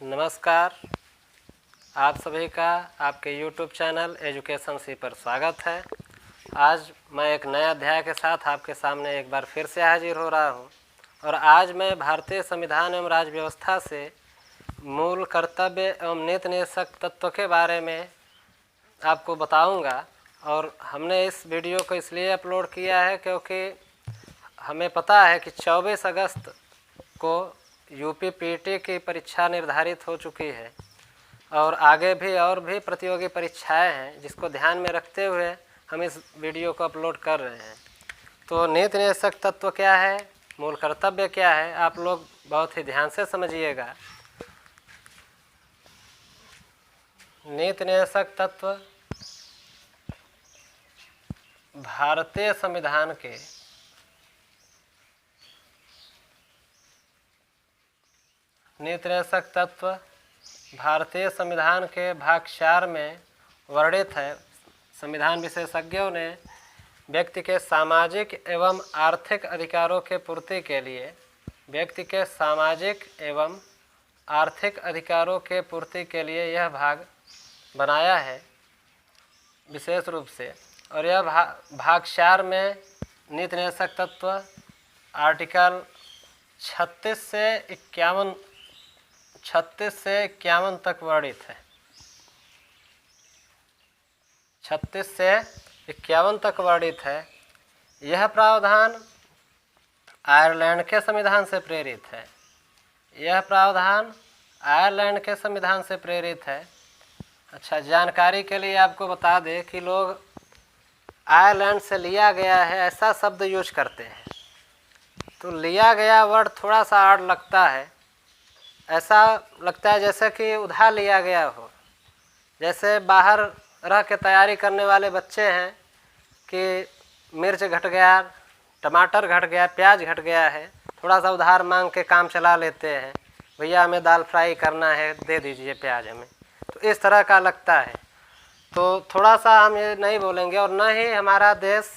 नमस्कार। आप सभी का आपके YouTube चैनल एजुकेशन सी पर स्वागत है। आज मैं एक नए अध्याय के साथ आपके सामने एक बार फिर से हाजिर हो रहा हूं और आज मैं भारतीय संविधान एवं राज्य व्यवस्था से मूल कर्तव्य एवं नीति निदेशक तत्व के बारे में आपको बताऊंगा। और हमने इस वीडियो को इसलिए अपलोड किया है क्योंकि हमें पता है कि 24 अगस्त को यूपी पीटी की परीक्षा निर्धारित हो चुकी है और आगे भी और भी प्रतियोगी परीक्षाएं हैं, जिसको ध्यान में रखते हुए हम इस वीडियो को अपलोड कर रहे हैं। तो नीति निदेशक तत्व क्या है, मूल कर्तव्य क्या है, आप लोग बहुत ही ध्यान से समझिएगा। नीति निदेशक तत्व भारतीय संविधान के नीति निदेशक तत्व भारतीय संविधान के भाग 4 में वर्णित है। संविधान विशेषज्ञों ने व्यक्ति के सामाजिक एवं आर्थिक अधिकारों के पूर्ति के लिए यह भाग बनाया है विशेष रूप से। और यह भाग 4 में नीति निदेशक तत्व आर्टिकल 36 से 51 तक वर्णित है। 36 से 51 तक वर्णित है। यह प्रावधान आयरलैंड के संविधान से प्रेरित है। अच्छा, जानकारी के लिए आपको बता दें कि लोग आयरलैंड से लिया गया है ऐसा शब्द यूज करते हैं, तो लिया गया वर्ड थोड़ा सा आड़ लगता है। ऐसा लगता है जैसे कि उधार लिया गया हो। जैसे बाहर रह के तैयारी करने वाले बच्चे हैं कि मिर्च घट गया, टमाटर घट गया, प्याज घट गया है, थोड़ा सा उधार मांग के काम चला लेते हैं। भैया हमें दाल फ्राई करना है, दे दीजिए प्याज हमें। तो इस तरह का लगता है। तो थोड़ा सा हम ये नहीं बोलेंगे। और न ही हमारा देश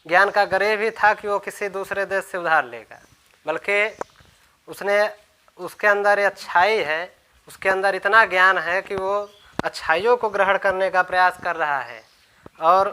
ज्ञान का गरीब ही था कि वो किसी दूसरे देश से उधार लेगा, बल्कि उसके अंदर ये अच्छाई है, उसके अंदर इतना ज्ञान है कि वो अच्छाइयों को ग्रहण करने का प्रयास कर रहा है और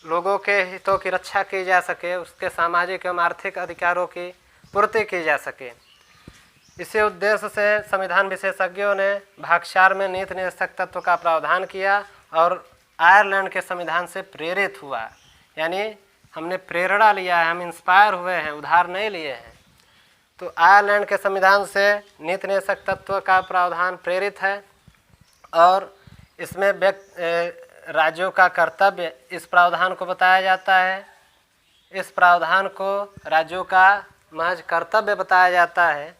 लोगों के हितों की रक्षा की जा सके, उसके सामाजिक एवं आर्थिक अधिकारों की पूर्ति की जा सके। इसी उद्देश्य से संविधान विशेषज्ञों ने भाग 4 में नीति निदेशक तत्व का प्रावधान किया और आयरलैंड के संविधान से प्रेरित हुआ। यानी हमने प्रेरणा लिया है, हम इंस्पायर हुए हैं, उधार नहीं लिए हैं। तो आयरलैंड के संविधान से नीति निदेशक तत्व का प्रावधान प्रेरित है और इसमें राज्यों का कर्तव्य इस प्रावधान को बताया जाता है। इस प्रावधान को राज्यों का महज कर्तव्य बताया जाता है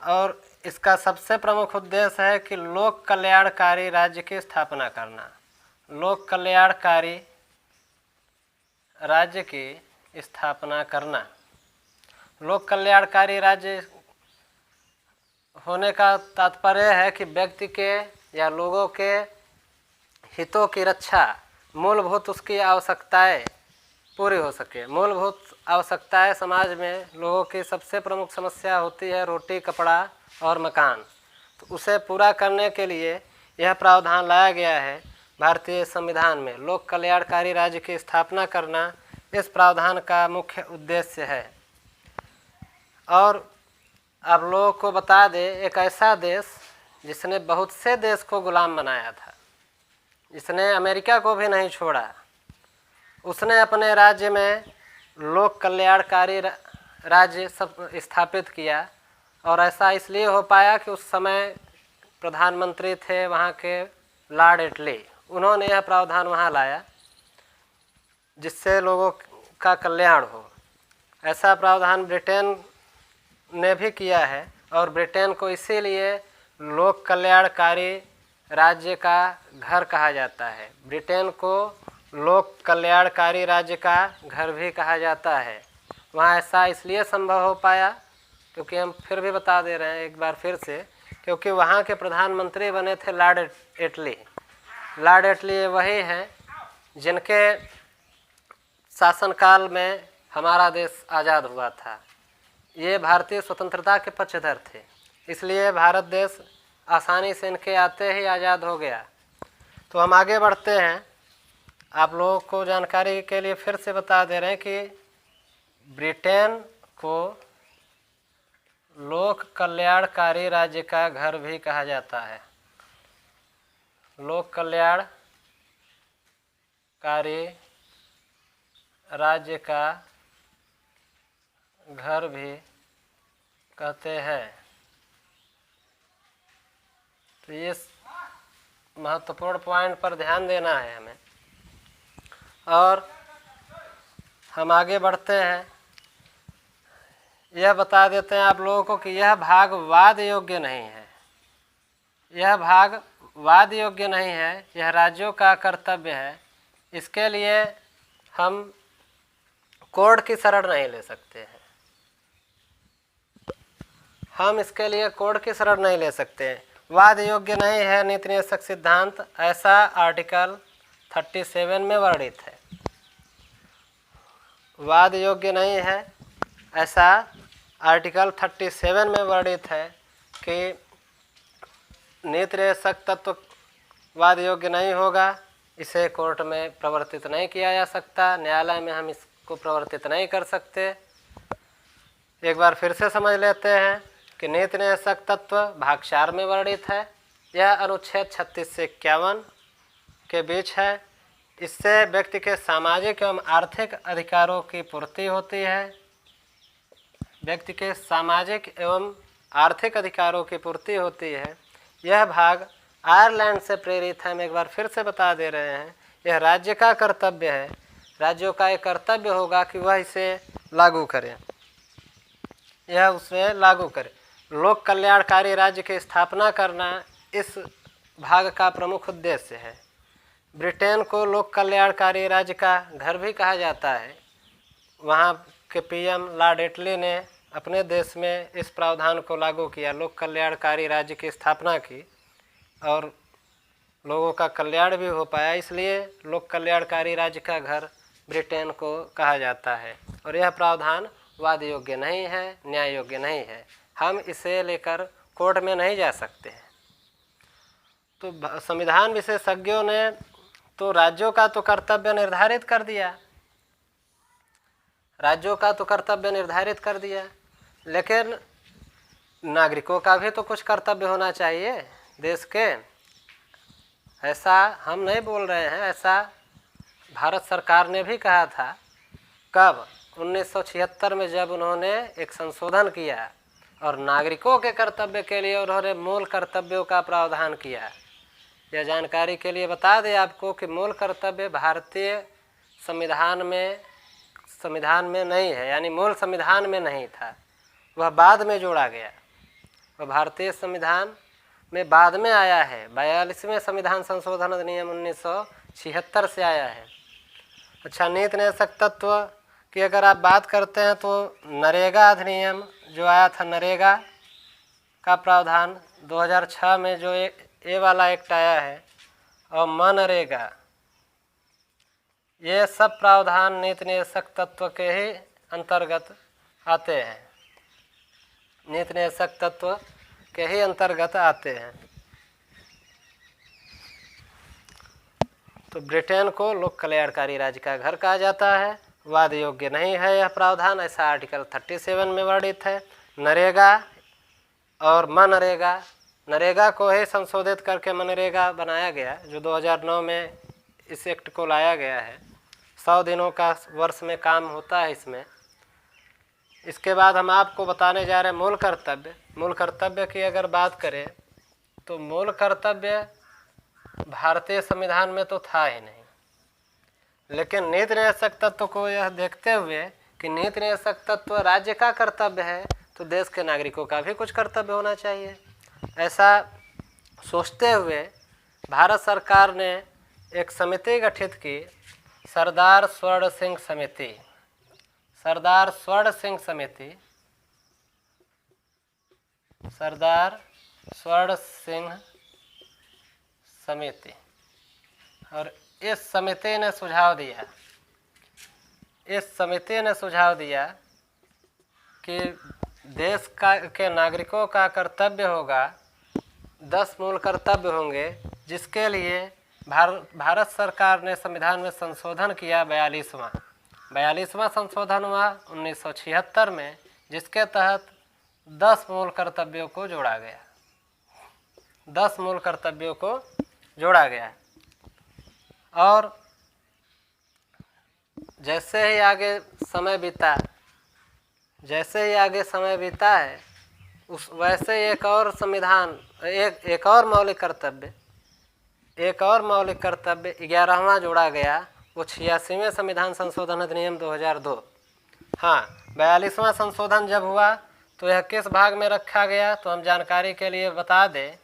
और इसका सबसे प्रमुख उद्देश्य है कि लोक कल्याणकारी राज्य की स्थापना करना। लोक कल्याणकारी राज्य की स्थापना करना। लोक कल्याणकारी राज्य होने का तात्पर्य है कि व्यक्ति के या लोगों के हितों की रक्षा, मूलभूत उसकी आवश्यकताएं पूरी हो सके। मूलभूत आवश्यकताएं समाज में लोगों की सबसे प्रमुख समस्या होती है रोटी, कपड़ा और मकान। तो उसे पूरा करने के लिए यह प्रावधान लाया गया है भारतीय संविधान में। लोक कल्याणकारी राज्य की स्थापना करना इस प्रावधान का मुख्य उद्देश्य है। और आप लोगों को बता दें, एक ऐसा देश जिसने बहुत से देश को गुलाम बनाया था, जिसने अमेरिका को भी नहीं छोड़ा, उसने अपने राज्य में लोक कल्याणकारी राज्य स्थापित किया। और ऐसा इसलिए हो पाया कि उस समय प्रधानमंत्री थे वहाँ के लॉर्ड एटली। उन्होंने यह प्रावधान वहाँ लाया जिससे लोगों का कल्याण हो। ऐसा प्रावधान ब्रिटेन ने भी किया है और ब्रिटेन को इसीलिए लोक कल्याणकारी राज्य का घर कहा जाता है। ब्रिटेन को लोक कल्याणकारी राज्य का घर भी कहा जाता है। वहाँ ऐसा इसलिए संभव हो पाया क्योंकि हम फिर भी बता दे रहे हैं एक बार फिर से, क्योंकि वहाँ के प्रधानमंत्री बने थे लॉर्ड एटली। लॉर्ड एटली वही हैं जिनके शासनकाल में हमारा देश आज़ाद हुआ था। ये भारतीय स्वतंत्रता के पक्षधर थे। इसलिए भारत देश आसानी से इनके आते ही आज़ाद हो गया। तो हम आगे बढ़ते हैं। आप लोगों को जानकारी के लिए फिर से बता दे रहे हैं कि ब्रिटेन को लोक कल्याणकारी राज्य का घर भी कहा जाता है। लोक कल्याणकारी राज्य का घर भी कहते हैं। तो ये महत्वपूर्ण पॉइंट पर ध्यान देना है हमें। और हम आगे बढ़ते हैं। यह बता देते हैं आप लोगों को कि यह भाग वाद योग्य नहीं है। यह भाग वाद योग्य नहीं है, यह राज्यों का कर्तव्य है। इसके लिए हम कोर्ट की शरण नहीं ले सकते हैं। हम इसके लिए कोर्ट की शरण नहीं ले सकते हैं। वाद योग्य नहीं है नीति निदेशक सिद्धांत, ऐसा आर्टिकल 37 में वर्णित है। वाद योग्य नहीं है ऐसा आर्टिकल 37 में वर्णित है कि नीति निदेशक तत्व वाद योग्य नहीं होगा, इसे कोर्ट में प्रवर्तित नहीं किया जा सकता, न्यायालय में हम इसको प्रवर्तित नहीं कर सकते। एक बार फिर से समझ लेते हैं कि नीति निदेशक तत्व भाग 4 में वर्णित है। यह अनुच्छेद 36 से 51 के बीच है। इससे व्यक्ति के सामाजिक एवं आर्थिक अधिकारों की पूर्ति होती है। व्यक्ति के सामाजिक एवं आर्थिक अधिकारों की पूर्ति होती है। यह भाग आयरलैंड से प्रेरित है। हम एक बार फिर से बता दे रहे हैं, यह राज्य का कर्तव्य है। राज्यों का एक कर्तव्य होगा कि वह इसे लागू करें, यह उसे लागू करे। लोक कल्याणकारी राज्य की स्थापना करना इस भाग का प्रमुख उद्देश्य है। ब्रिटेन को लोक कल्याणकारी राज्य का घर भी कहा जाता है। वहाँ के पीएम लॉर्ड एटली ने अपने देश में इस प्रावधान को लागू किया, लोक कल्याणकारी राज्य की स्थापना की और लोगों का कल्याण भी हो पाया। इसलिए लोक कल्याणकारी राज्य का घर ब्रिटेन को कहा जाता है। और यह प्रावधान वाद योग्य नहीं है, न्याय योग्य नहीं है। हम इसे लेकर कोर्ट में नहीं जा सकते हैं। तो संविधान विशेषज्ञों ने तो राज्यों का तो कर्तव्य निर्धारित कर दिया, राज्यों का तो कर्तव्य निर्धारित कर दिया, लेकिन नागरिकों का भी तो कुछ कर्तव्य होना चाहिए देश के। ऐसा हम नहीं बोल रहे हैं, ऐसा भारत सरकार ने भी कहा था। कब? 1976 में, जब उन्होंने एक संशोधन किया और नागरिकों के कर्तव्य के लिए उन्होंने मूल कर्तव्यों का प्रावधान किया। यह जानकारी के लिए बता दें आपको कि मूल कर्तव्य भारतीय संविधान में नहीं है, यानी मूल संविधान में नहीं था, वह बाद में जोड़ा गया। वह भारतीय संविधान में बाद में आया है। 42वें संविधान संशोधन अधिनियम 1976 से आया है। अच्छा, नीति निदेशक तत्व की अगर आप बात करते हैं तो नरेगा अधिनियम जो आया था, नरेगा का प्रावधान 2006 में जो ए वाला एक्ट आया है, और मनरेगा, ये सब प्रावधान नीति निदेशक तत्व के ही अंतर्गत आते हैं, नीति निदेशक तत्व के ही अंतर्गत आते हैं। तो ब्रिटेन को लोक कल्याणकारी राज्य का घर कहा जाता है। वाद योग्य नहीं है यह प्रावधान, ऐसा आर्टिकल 37 में वर्णित है। नरेगा और मनरेगा, नरेगा को ही संशोधित करके मनरेगा बनाया गया, जो 2009 में इस एक्ट को लाया गया है। 100 दिनों का वर्ष में काम होता है इसमें। इसके बाद हम आपको बताने जा रहे हैं मूल कर्तव्य। मूल कर्तव्य की अगर बात करें तो मूल कर्तव्य भारतीय संविधान में तो था ही नहीं, लेकिन नीति निदेशक तत्व को यह देखते हुए कि नीति निदेशक तत्व राज्य का कर्तव्य है, तो देश के नागरिकों का भी कुछ कर्तव्य होना चाहिए। ऐसा सोचते हुए भारत सरकार ने एक समिति गठित की, सरदार स्वर्ण सिंह समिति। सरदार स्वर्ण सिंह समिति, सरदार स्वर्ण सिंह समिति। और इस समिति ने सुझाव दिया, इस समिति ने सुझाव दिया कि देश का के नागरिकों का कर्तव्य होगा, 10 मूल कर्तव्य होंगे जिसके लिए भारत सरकार ने संविधान में संशोधन किया। 42वां संशोधन हुआ 1976 में, जिसके तहत 10 मूल कर्तव्यों को जोड़ा गया। 10 मूल कर्तव्यों को जोड़ा गया। और जैसे ही आगे समय बीता है वैसे एक और संविधान, एक और मौलिक कर्तव्य 11वां जोड़ा गया। वो 86वें संविधान संशोधन अधिनियम 2002। हाँ, 42वां संशोधन जब हुआ तो यह किस भाग में रखा गया, तो हम जानकारी के लिए बता दें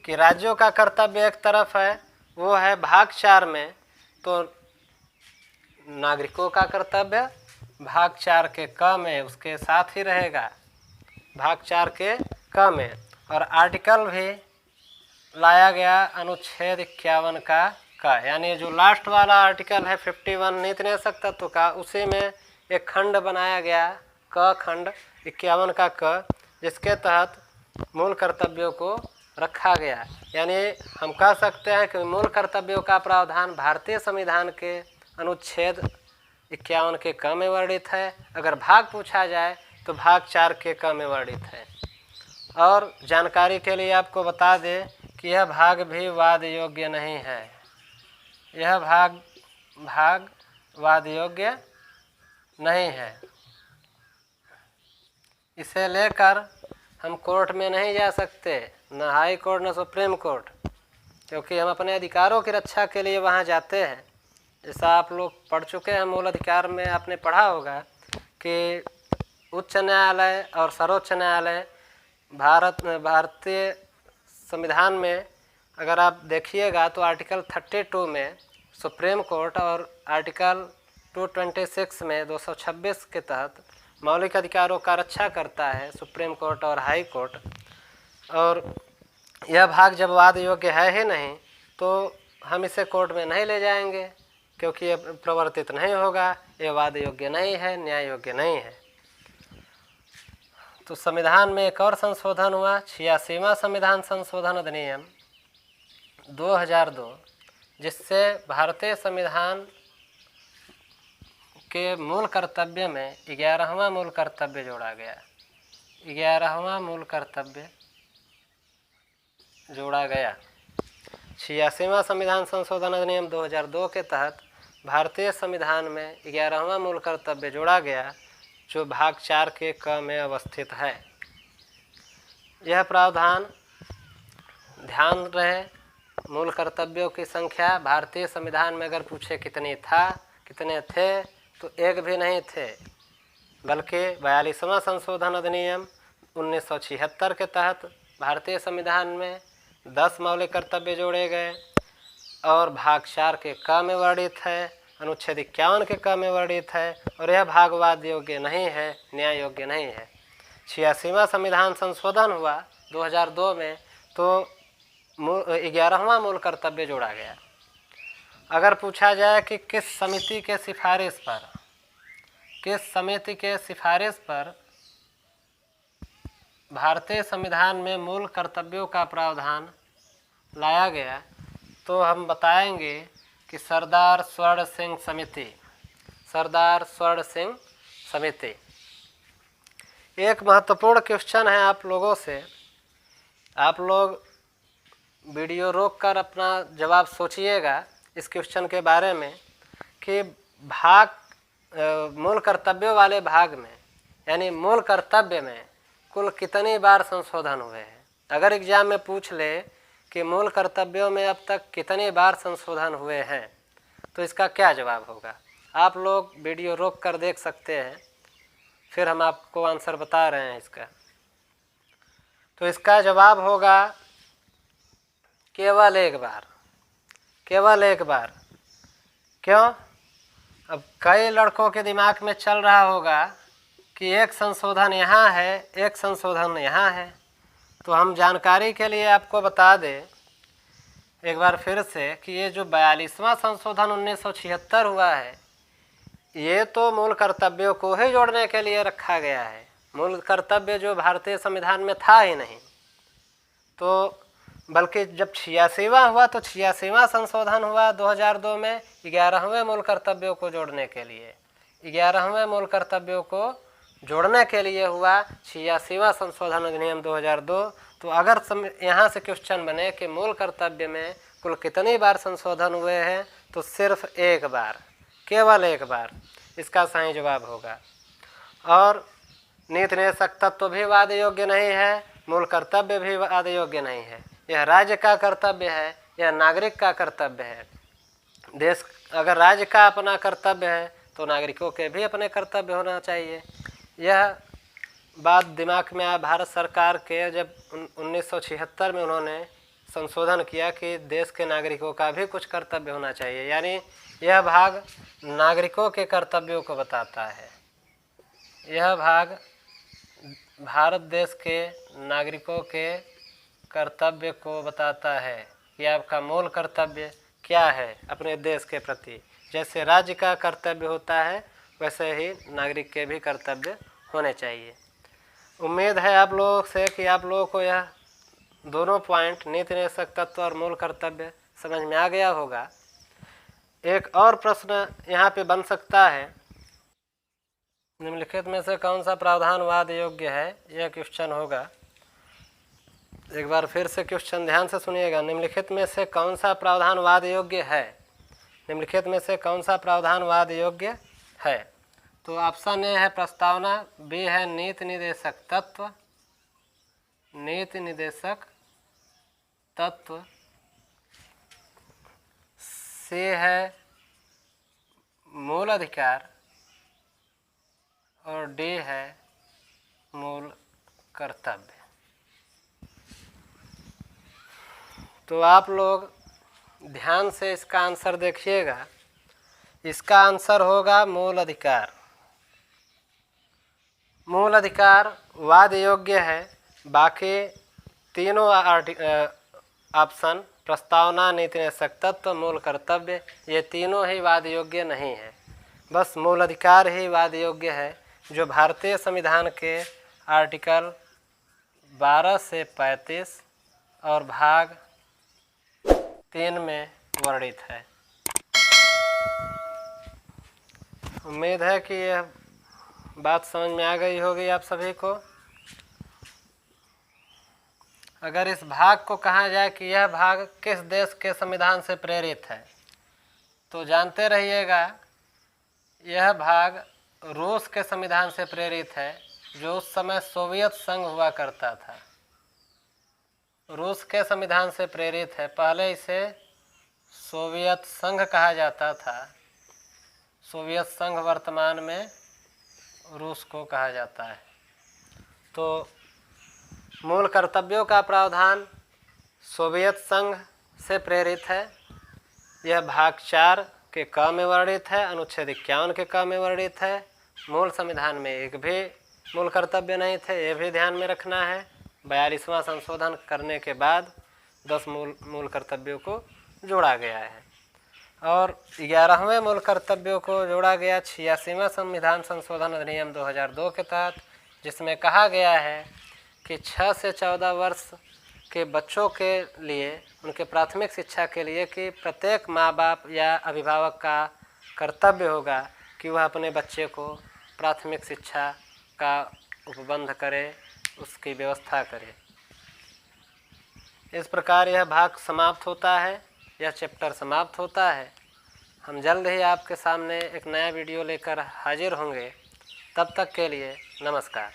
कि राज्यों का कर्तव्य एक तरफ है, वो है भाग 4 में, तो नागरिकों का कर्तव्य भाग 4 के क में उसके साथ ही रहेगा, भाग 4 के क में। और आर्टिकल भी लाया गया अनुच्छेद 51 का यानी जो लास्ट वाला आर्टिकल है 51 नीति तत्व का, उसी में एक खंड बनाया गया, क खंड 51 का क, जिसके तहत मूल कर्तव्यों को रखा गया। यानी हम कह सकते हैं कि मूल कर्तव्यों का प्रावधान भारतीय संविधान के अनुच्छेद 51 के क में वर्णित है। अगर भाग पूछा जाए तो भाग 4 के क में वर्णित है। और जानकारी के लिए आपको बता दें कि यह भाग भी वाद योग्य नहीं है। यह भाग वाद योग्य नहीं है। इसे लेकर हम कोर्ट में नहीं जा सकते, न हाई कोर्ट न सुप्रीम कोर्ट, क्योंकि हम अपने अधिकारों की रक्षा के लिए वहाँ जाते हैं। जैसा आप लोग पढ़ चुके हैं, मूल अधिकार में आपने पढ़ा होगा कि उच्च न्यायालय और सर्वोच्च न्यायालय भारतीय संविधान में अगर आप देखिएगा तो आर्टिकल 32 में सुप्रीम कोर्ट और आर्टिकल 226 में 226 के तहत मौलिक अधिकारों का रक्षा करता है सुप्रीम कोर्ट और हाई कोर्ट। और यह भाग जब वाद योग्य है ही नहीं तो हम इसे कोर्ट में नहीं ले जाएंगे, क्योंकि ये प्रवर्तित नहीं होगा, ये वाद योग्य नहीं है, न्याय योग्य नहीं है। तो संविधान में एक और संशोधन हुआ, 86वां संविधान संशोधन अधिनियम 2002, जिससे भारतीय संविधान के मूल कर्तव्य में 11वां मूल कर्तव्य जोड़ा गया। 11वां मूल कर्तव्य जोड़ा गया। 86वां संविधान संशोधन अधिनियम 2002 के तहत भारतीय संविधान में 11वां मूल कर्तव्य जोड़ा गया, जो भाग 4 के क में अवस्थित है। यह प्रावधान ध्यान रहे, मूल कर्तव्यों की संख्या भारतीय संविधान में अगर पूछे कितने थे तो एक भी नहीं थे, बल्कि 42वां संशोधन अधिनियम 1976 के तहत भारतीय संविधान में 10 मौलिक कर्तव्य जोड़े गए और भाग 4 के क में वर्णित है, अनुच्छेद 51 के क में वर्णित है, और यह भाग वाद योग्य नहीं है, न्याय योग्य नहीं है। 86वां संविधान संशोधन हुआ 2002 में, तो 11वां मूल कर्तव्य जोड़ा गया। अगर पूछा जाए कि किस समिति के सिफारिश पर भारतीय संविधान में मूल कर्तव्यों का प्रावधान लाया गया, तो हम बताएंगे कि सरदार स्वर्ण समिति। एक महत्वपूर्ण क्वेश्चन है आप लोगों से, आप लोग वीडियो रोककर अपना जवाब सोचिएगा इस क्वेश्चन के बारे में कि मूल कर्तव्यों वाले भाग में, यानी मूल कर्तव्य में कुल कितनी बार संशोधन हुए हैं। अगर एग्जाम में पूछ ले कि मूल कर्तव्यों में अब तक कितनी बार संशोधन हुए हैं, तो इसका क्या जवाब होगा। आप लोग वीडियो रोक कर देख सकते हैं, फिर हम आपको आंसर बता रहे हैं इसका। तो इसका जवाब होगा केवल एक बार। क्यों? अब कई लड़कों के दिमाग में चल रहा होगा कि एक संशोधन यहाँ है, एक संशोधन यहाँ है। तो हम जानकारी के लिए आपको बता दें एक बार फिर से कि ये जो 42वां संशोधन 1976 हुआ है, ये तो मूल कर्तव्यों को ही जोड़ने के लिए रखा गया है। मूल कर्तव्य जो भारतीय संविधान में था ही नहीं। तो बल्कि जब 86वां हुआ तो 86वां संशोधन हुआ 2002 में 11वें मूल कर्तव्यों को जोड़ने के लिए। 11वें मूल कर्तव्यों को जोड़ने के लिए हुआ 86वां संशोधन अधिनियम 2002। तो अगर यहाँ से क्वेश्चन बने कि मूल कर्तव्य में कुल कितनी बार संशोधन हुए हैं, तो सिर्फ एक बार, केवल एक बार इसका सही जवाब होगा। और नीति निदेशक तत्व भी वाद योग्य नहीं है, मूल कर्तव्य भी वाद योग्य नहीं है। यह राज्य का कर्तव्य है, यह नागरिक का कर्तव्य है। देश अगर राज्य का अपना कर्तव्य है तो नागरिकों के भी अपने कर्तव्य होना चाहिए। यह बात दिमाग में आया भारत सरकार के जब 1976 में उन्होंने संशोधन किया कि देश के नागरिकों का भी कुछ कर्तव्य होना चाहिए, यानी यह भाग नागरिकों के कर्तव्यों को बताता है। यह भाग भारत देश के नागरिकों के कर्तव्य को बताता है कि आपका मूल कर्तव्य क्या है अपने देश के प्रति। जैसे राज्य का कर्तव्य होता है वैसे ही नागरिक के भी कर्तव्य होने चाहिए। उम्मीद है आप लोगों से कि आप लोगों को यह दोनों पॉइंट, नीति निदेशक तत्व और मूल कर्तव्य, समझ में आ गया होगा। एक और प्रश्न यहाँ पे बन सकता है, निम्नलिखित में से कौन सा प्रावधान वाद योग्य है, यह क्वेश्चन होगा। एक बार फिर से क्वेश्चन ध्यान से सुनिएगा। निम्नलिखित में से कौन सा प्रावधान वाद योग्य है? निम्नलिखित में से कौन सा प्रावधान वाद योग्य है? तो ऑप्शन ए है प्रस्तावना, बी है नीति निदेशक तत्व, नीति निदेशक तत्व, सी है मूल अधिकार और डी है मूल कर्तव्य। तो आप लोग ध्यान से इसका आंसर देखिएगा। इसका आंसर होगा मूल अधिकार। मूल अधिकार वाद योग्य है, बाकी तीनों ऑप्शन प्रस्तावना, नीति निदेशक तत्व, मूल कर्तव्य, ये तीनों ही वाद योग्य नहीं है। बस मूल अधिकार ही वाद योग्य है, जो भारतीय संविधान के आर्टिकल 12 से 35 और भाग 3 में वर्णित है। उम्मीद है कि यह बात समझ में आ गई होगी आप सभी को। अगर इस भाग को कहा जाए कि यह भाग किस देश के संविधान से प्रेरित है, तो जानते रहिएगा यह भाग रूस के संविधान से प्रेरित है, जो उस समय सोवियत संघ हुआ करता था। रूस के संविधान से प्रेरित है। पहले इसे सोवियत संघ कहा जाता था। सोवियत संघ वर्तमान में रूस को कहा जाता है। तो मूल कर्तव्यों का प्रावधान सोवियत संघ से प्रेरित है। यह भाग 4 के क में वर्णित है, अनुच्छेद 51 के क में वर्णित है। मूल संविधान में एक भी मूल कर्तव्य नहीं थे, ये भी ध्यान में रखना है। 42वां संशोधन करने के बाद 10 मूल कर्तव्यों को जोड़ा गया है और 11वें मूल कर्तव्यों को जोड़ा गया 86वां संविधान संशोधन अधिनियम 2002 के तहत, जिसमें कहा गया है कि 6 से 14 वर्ष के बच्चों के लिए, उनके प्राथमिक शिक्षा के लिए, कि प्रत्येक माँ बाप या अभिभावक का कर्तव्य होगा कि वह अपने बच्चे को प्राथमिक शिक्षा का उपबंध करे, उसकी व्यवस्था करे। इस प्रकार यह भाग समाप्त होता है, यह चैप्टर समाप्त होता है। हम जल्द ही आपके सामने एक नया वीडियो लेकर हाजिर होंगे। तब तक के लिए नमस्कार।